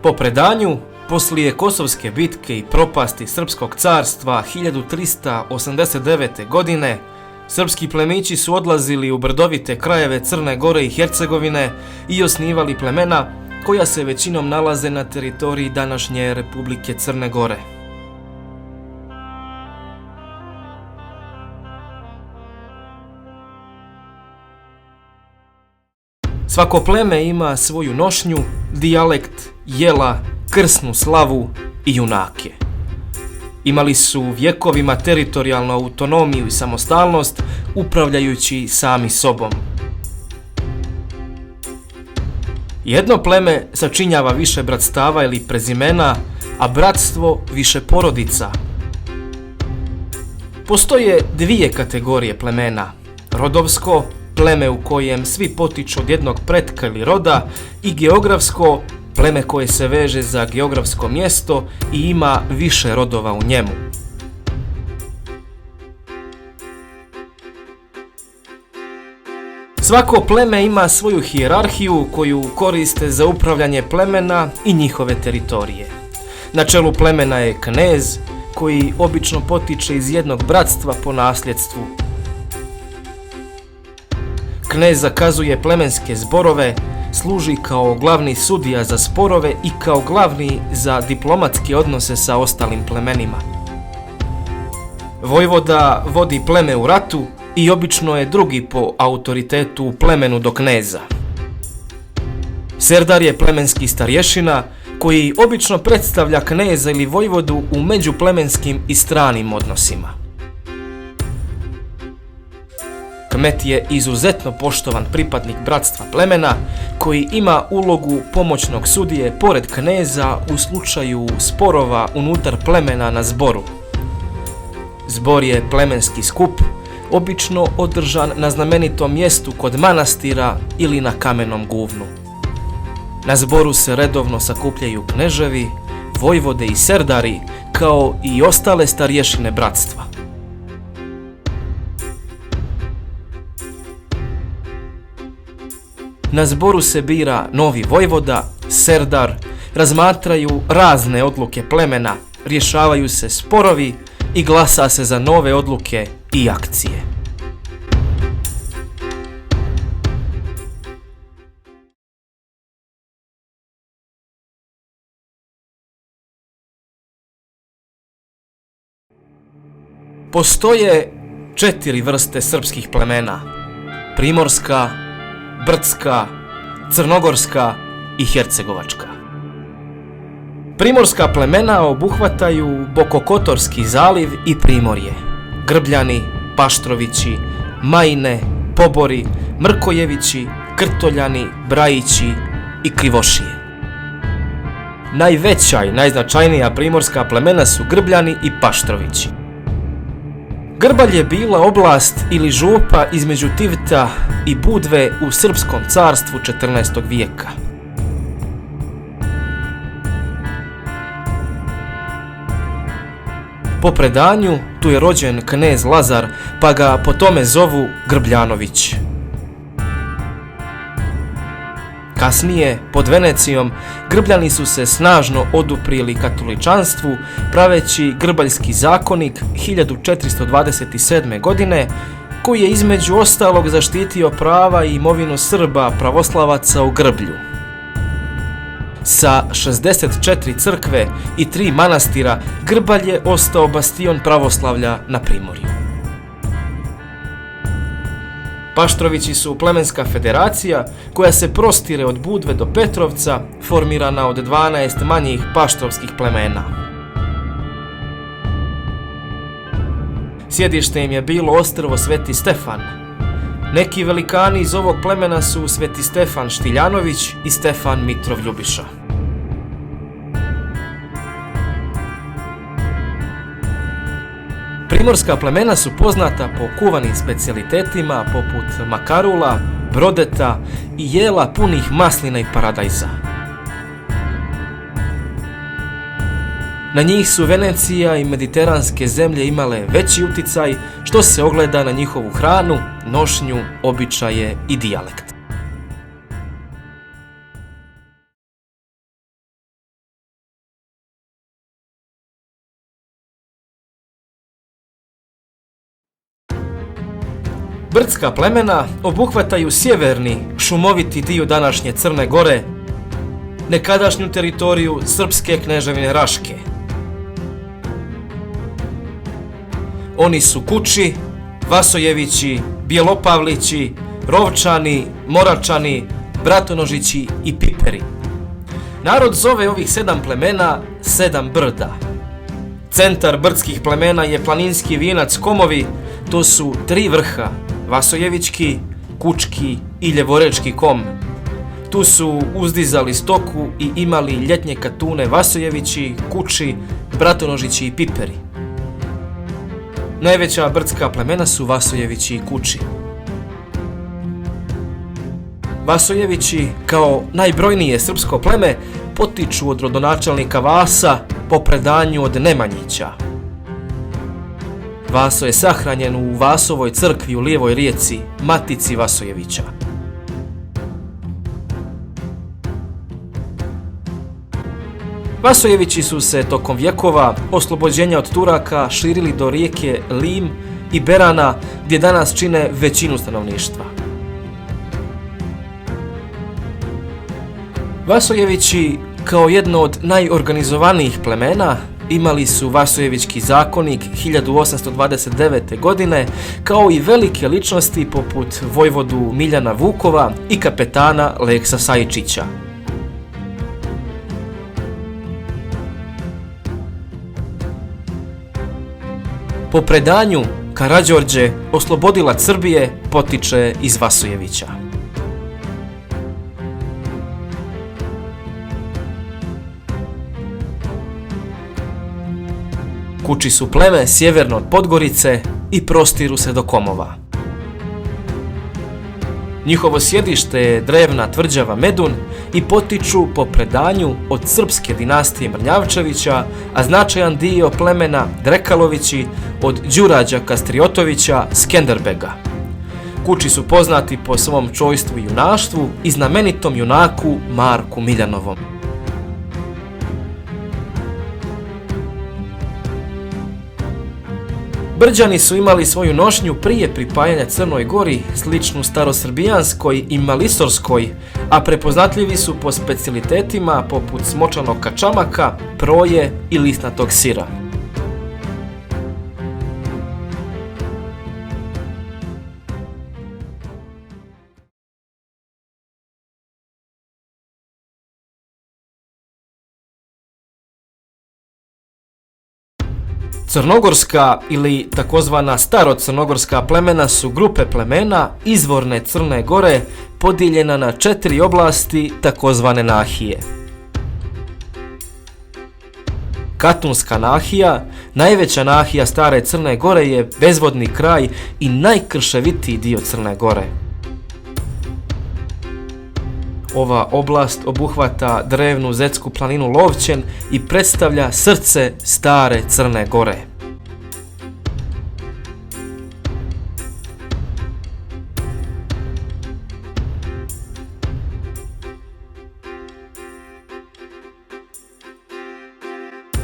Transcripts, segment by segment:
Po predanju, poslije Kosovske bitke i propasti Srpskog carstva 1389. godine, srpski plemići su odlazili u brdovite krajeve Crne Gore i Hercegovine i osnivali plemena koja se većinom nalaze na teritoriji današnje Republike Crne Gore. Svako pleme ima svoju nošnju, dijalekt, jela, krsnu slavu i junake. Imali su vjekovima teritorijalnu autonomiju i samostalnost, upravljajući sami sobom. Jedno pleme sačinjava više bratstava ili prezimena, a bratstvo više porodica. Postoje dvije kategorije plemena: rodovsko, pleme u kojem svi potiču od jednog pretka ili roda, i geografsko, pleme koje se veže za geografsko mjesto i ima više rodova u njemu. Svako pleme ima svoju hijerarhiju koju koriste za upravljanje plemena i njihove teritorije. Na čelu plemena je knez, koji obično potiče iz jednog bratstva po nasljedstvu. Knez zakazuje plemenske zborove, služi kao glavni sudija za sporove i kao glavni za diplomatske odnose sa ostalim plemenima. Vojvoda vodi pleme u ratu i obično je drugi po autoritetu u plemenu do kneza. Serdar je plemenski starješina koji obično predstavlja kneza ili vojvodu u međuplemenskim i stranim odnosima. Kmet je izuzetno poštovan pripadnik bratstva plemena koji ima ulogu pomoćnog sudije pored kneza u slučaju sporova unutar plemena na zboru. Zbor je plemenski skup, obično održan na znamenitom mjestu kod manastira ili na kamenom guvnu. Na zboru se redovno sakupljaju kneževi, vojvode i serdari, kao i ostale starješine bratstva. Na zboru se bira novi vojvoda, serdar, razmatraju razne odluke plemena, rješavaju se sporovi i glasa se za nove odluke i akcije. Postoje 4 vrste srpskih plemena: primorska, brdska, crnogorska i hercegovačka. Primorska plemena obuhvataju Bokokotorski zaliv i Primorje, Grbljani, Paštrovići, Majine, Pobori, Mrkojevići, Krtoljani, Brajići i Krivošije. Najveća i najznačajnija primorska plemena su Grbljani i Paštrovići. Grbalj je bila oblast ili župa između Tivta i Budve u Srpskom carstvu 14. vijeka. Po predanju, tu je rođen knez Lazar, pa ga po tome zovu Grbljanović. Kasnije, pod Venecijom, Grbljani su se snažno oduprili katoličanstvu, praveći Grbaljski zakonik 1427. godine, koji je između ostalog zaštitio prava i imovinu Srba pravoslavaca u Grblju. Sa 64 crkve i 3 manastira, Grbalj je ostao bastion pravoslavlja na Primorju. Paštrovići su plemenska federacija koja se prostire od Budve do Petrovca, formirana od 12 manjih paštrovskih plemena. Sjedište im je bilo ostrvo Sveti Stefan. Neki velikani iz ovog plemena su Sveti Stefan Štiljanović i Stefan Mitrov Ljubiša. Primorska plemena su poznata po kuvanim specijalitetima poput makarula, brodeta i jela punih maslina i paradajza. Na njih su Venecija i mediteranske zemlje imale veći uticaj, što se ogleda na njihovu hranu, nošnju, običaje i dijalekt. Brdska plemena obuhvataju sjeverni, šumoviti dio današnje Crne Gore, nekadašnju teritoriju Srpske kneževine Raške. Oni su Kuči, Vasojevići, Bjelopavlići, Rovčani, Moračani, Bratonožići i Piperi. Narod zove ovih 7 plemena 7 brda. Centar brdskih plemena je planinski vijenac Komovi, to su 3 vrha, Vasojevićki, Kučki i Ljevorečki kom. Tu su uzdizali stoku i imali ljetnje katune Vasojevići, Kuči, Bratonožići i Piperi. Najveća brdska plemena su Vasojevići i Kuči. Vasojevići, kao najbrojnije srpsko pleme, potiču od rodonačelnika Vasa po predanju od Nemanjića. Vaso je sahranjen u Vasovoj crkvi u Lijevoj rijeci, Matici Vasojevića. Vasojevići su se tokom vjekova oslobođenja od Turaka širili do rijeke Lim i Berana, gdje danas čine većinu stanovništva. Vasojevići, kao jedno od najorganizovanijih plemena, imali su Vasojevićki zakonik 1829. godine, kao i velike ličnosti poput vojvodu Miljana Vukova i kapetana Leksa Sajičića. Po predanju, Karađorđe, oslobodilac Srbije, potiče iz Vasojevića. Kuči su pleme sjeverno od Podgorice i prostiru se do Komova. Njihovo sjedište je drevna tvrđava Medun i potiču po predanju od srpske dinastije Mrnjavčevića, a značajan dio plemena Drekalovići od Đurađa Kastriotovića Skenderbega. Kuči su poznati po svom čojstvu i junaštvu i znamenitom junaku Marku Miljanovom. Brđani su imali svoju nošnju prije pripajanja Crnoj Gori, sličnu starosrbijanskoj i malisorskoj, a prepoznatljivi su po specijalitetima poput smočanog kačamaka, proje i lisnatog sira. Crnogorska ili takozvana starocrnogorska plemena su grupe plemena izvorne Crne Gore podijeljena na 4 oblasti takozvane nahije. Katunska nahija, najveća nahija stare Crne Gore, je bezvodni kraj i najkrševitiji dio Crne Gore. Ova oblast obuhvata drevnu zetsku planinu Lovćen i predstavlja srce stare Crne Gore.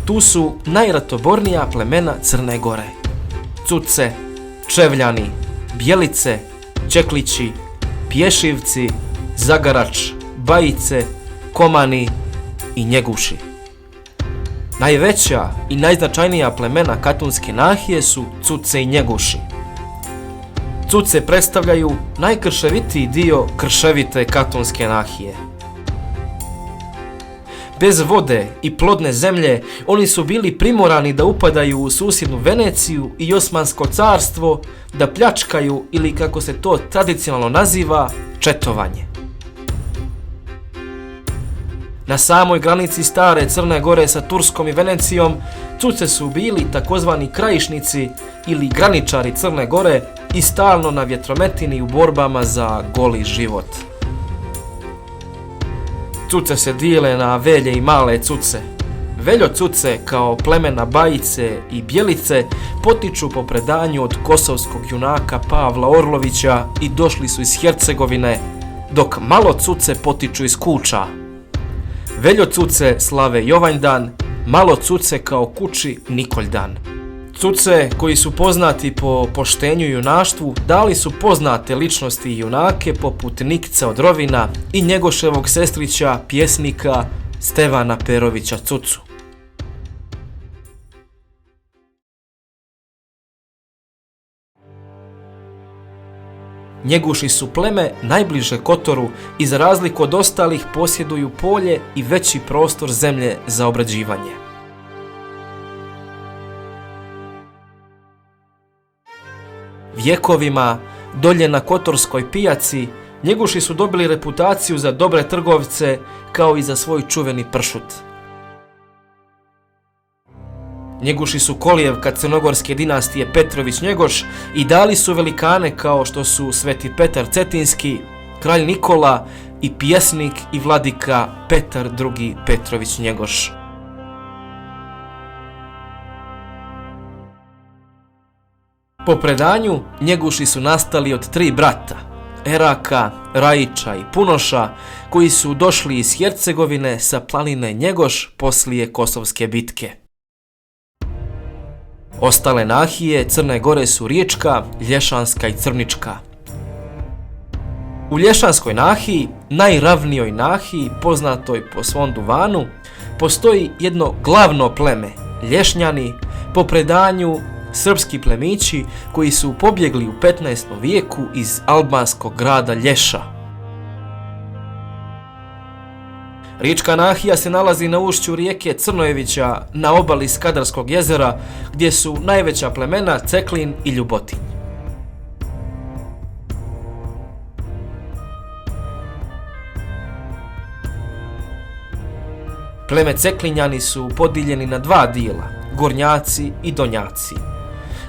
Tu su najratobornija plemena Crne Gore: Cuce, Čevljani, Bjelice, Čeklići, Pješivci, Zagarač, Bajice, Komani i Njeguši. Najveća i najznačajnija plemena Katunske nahije su Cuce i Njeguši. Cuce predstavljaju najkrševitiji dio krševite Katunske nahije. Bez vode i plodne zemlje oni su bili primorani da upadaju u susjednu Veneciju i Osmansko carstvo, da pljačkaju, ili kako se to tradicionalno naziva, četovanje. Na samoj granici stare Crne Gore sa Turskom i Venecijom, Cuce su bili takozvani krajišnici ili graničari Crne Gore i stalno na vjetrometini u borbama za goli život. Cuce se dijele na velje i male Cuce. Veljo Cuce, kao plemena Bajice i Bjelice, potiču po predanju od kosovskog junaka Pavla Orlovića i došli su iz Hercegovine, dok malo Cuce potiču iz Kuča. Veljo Cuce slave Jovanjdan, malo Cuce kao Kuči Nikoljdan. Stuce, koji su poznati po poštenju i junaštvu, dali su poznate ličnosti i junake poput Nikice od Rovina i Njegoševog sestrića, pjesnika Stevana Perovića Cucu. Njeguši su pleme najbliže Kotoru i za razliku od ostalih posjeduju polje i veći prostor zemlje za obrađivanje. Vjekovima, dolje na Kotorskoj pijaci, Njeguši su dobili reputaciju za dobre trgovce kao i za svoj čuveni pršut. Njeguši su kolijevka crnogorske dinastije Petrović-Njegoš i dali su velikane kao što su Sveti Petar Cetinski, kralj Nikola i pjesnik i vladika Petar II. Petrović-Njegoš. Po predanju, Njeguši su nastali od 3 brata, Eraka, Rajića i Punoša, koji su došli iz Hercegovine sa planine Njegoš poslije Kosovske bitke. Ostale nahije Crne Gore su Riječka, Lješanska i Crnička. U Lješanskoj nahiji, najravnijoj nahiji, poznatoj po svom duvanu, postoji jedno glavno pleme, Lješnjani, po predanju srpski plemići koji su pobjegli u 15. vijeku iz albanskog grada Lješa. Riječka nahija se nalazi na ušću rijeke Crnojevića na obali Skadarskog jezera, gdje su najveća plemena Ceklin i Ljubotinj. Pleme Ceklinjani su podijeljeni na 2 dijela, Gornjaci i Donjaci.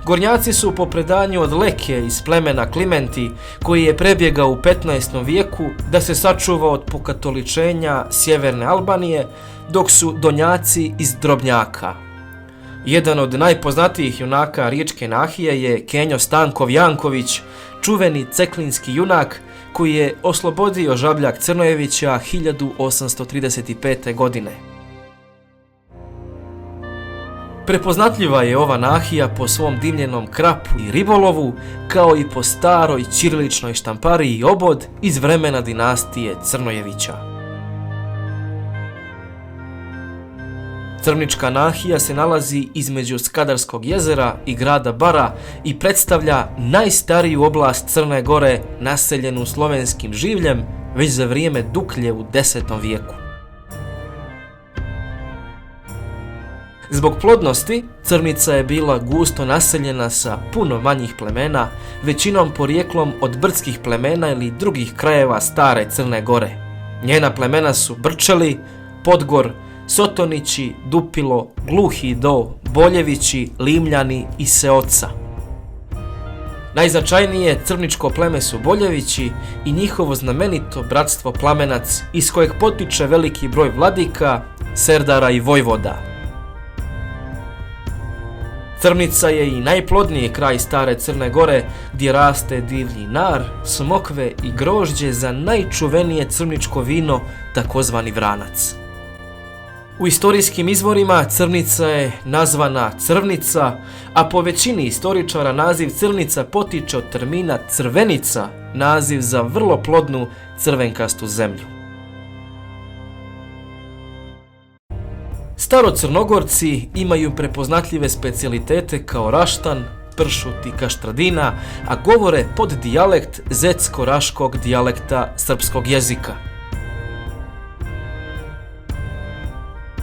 Gornjaci su po predanju od Leke iz plemena Klimenti, koji je prebjegao u 15. vijeku da se sačuva od pokatoličenja sjeverne Albanije, dok su Donjaci iz Drobnjaka. Jedan od najpoznatijih junaka Riječke nahije je Kenjo Stankov Janković, čuveni ceklinski junak koji je oslobodio Žabljak Crnojevića 1835. godine. Prepoznatljiva je ova nahija po svom dimljenom krapu i ribolovu, kao i po staroj ćiriličnoj štampariji Obod iz vremena dinastije Crnojevića. Crnička nahija se nalazi između Skadarskog jezera i grada Bara i predstavlja najstariju oblast Crne Gore naseljenu slovenskim življem već za vrijeme Duklje u 10. vijeku. Zbog plodnosti, Crnica je bila gusto naseljena sa puno manjih plemena, većinom porijeklom od brdskih plemena ili drugih krajeva stare Crne Gore. Njena plemena su Brčeli, Podgor, Sotonići, Dupilo, Gluhi Do, Boljevići, Limljani i Seoca. Najznačajnije crničko pleme su Boljevići i njihovo znamenito bratstvo Plamenac, iz kojeg potiče veliki broj vladika, serdara i vojvoda. Crnica je i najplodniji kraj stare Crne Gore, gdje raste divlji nar, smokve i grožđe za najčuvenije crničko vino, takozvani vranac. U istorijskim izvorima Crnica je nazvana Crvnica, a po većini istoričara naziv Crnica potiče od termina crvenica, naziv za vrlo plodnu crvenkastu zemlju. Starocrnogorci imaju prepoznatljive specijalitete kao raštan, pršut i kaštradina, a govore poddijalekt zetsko-raškog dijalekta srpskog jezika.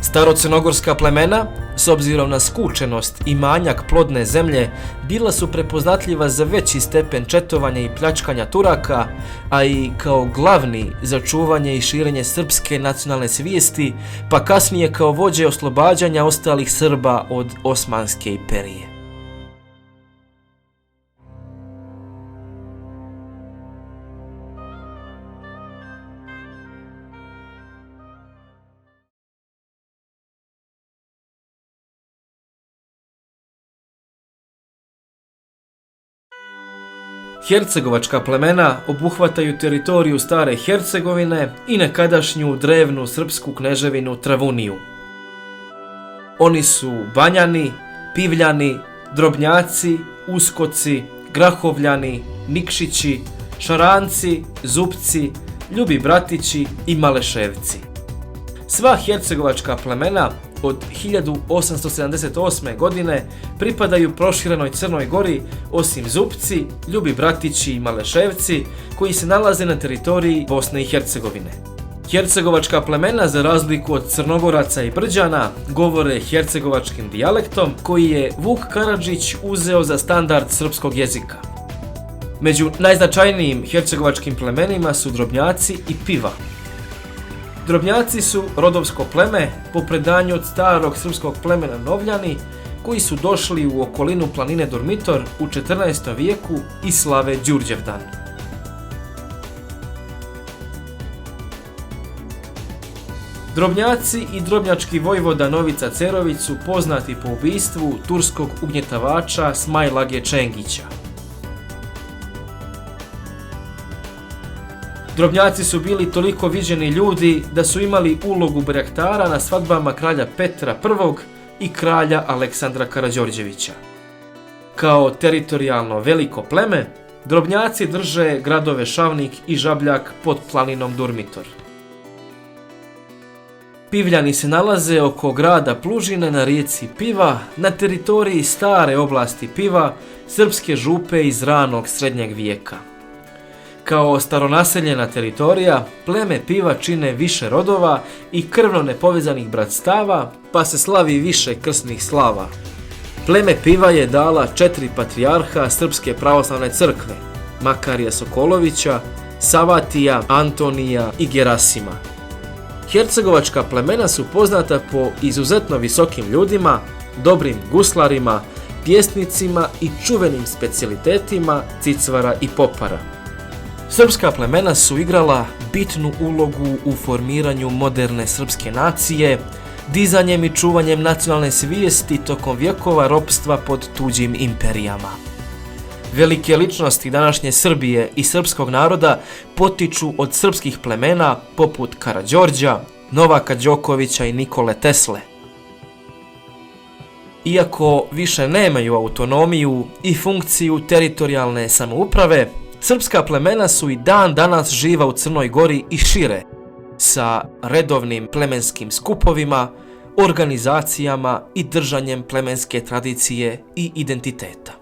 Starocrnogorska plemena, s obzirom na skučenost i manjak plodne zemlje, bila su prepoznatljiva za veći stepen četovanja i pljačkanja Turaka, a i kao glavni za čuvanje i širenje srpske nacionalne svijesti, pa kasnije kao vođe oslobađanja ostalih Srba od Osmanske imperije. Hercegovačka plemena obuhvataju teritoriju stare Hercegovine i nekadašnju drevnu srpsku kneževinu Travuniju. Oni su Banjani, Pivljani, Drobnjaci, Uskoci, Grahovljani, Nikšići, Šaranci, Zupci, Ljubi Bratići i Maleševci. Sva hercegovačka plemena od 1878. godine pripadaju proširenoj Crnoj Gori, osim Zupci, Ljubi Bratići i Maleševci koji se nalaze na teritoriji Bosne i Hercegovine. Hercegovačka plemena, za razliku od Crnogoraca i Brđana, govore hercegovačkim dijalektom koji je Vuk Karadžić uzeo za standard srpskog jezika. Među najznačajnijim hercegovačkim plemenima su Drobnjaci i Piva. Drobnjaci su rodovsko pleme po predanju od starog srpskog plemena Novljani koji su došli u okolinu planine Durmitor u 14. vijeku i slave Đurđevdan. Drobnjaci i drobnjački vojvoda Novica Cerović su poznati po ubistvu turskog ugnjetavača Smajlage Čengića. Drobnjaci su bili toliko viđeni ljudi da su imali ulogu barjaktara na svadbama kralja Petra I i kralja Aleksandra Karađorđevića. Kao teritorijalno veliko pleme, Drobnjaci drže gradove Šavnik i Žabljak pod planinom Durmitor. Pivljani se nalaze oko grada Plužine na rijeci Piva, na teritoriji stare oblasti Piva, srpske župe iz ranog srednjeg vijeka. Kao staronaseljena teritorija, pleme Piva čine više rodova i krvno nepovezanih bratstava, pa se slavi više krsnih slava. Pleme Piva je dala 4 patrijarha Srpske pravoslavne crkve, Makarija Sokolovića, Savatija, Antonija i Gerasima. Hercegovačka plemena su poznata po izuzetno visokim ljudima, dobrim guslarima, pjesnicima i čuvenim specijalitetima cicvara i popara. Srpska plemena su igrala bitnu ulogu u formiranju moderne srpske nacije, dizanjem i čuvanjem nacionalne svijesti tokom vjekova ropstva pod tuđim imperijama. Velike ličnosti današnje Srbije i srpskog naroda potiču od srpskih plemena poput Karađorđa, Novaka Đokovića i Nikole Tesle. Iako više nemaju autonomiju i funkciju teritorijalne samouprave, srpska plemena su i dan danas živa u Crnoj Gori i šire, sa redovnim plemenskim skupovima, organizacijama i držanjem plemenske tradicije i identiteta.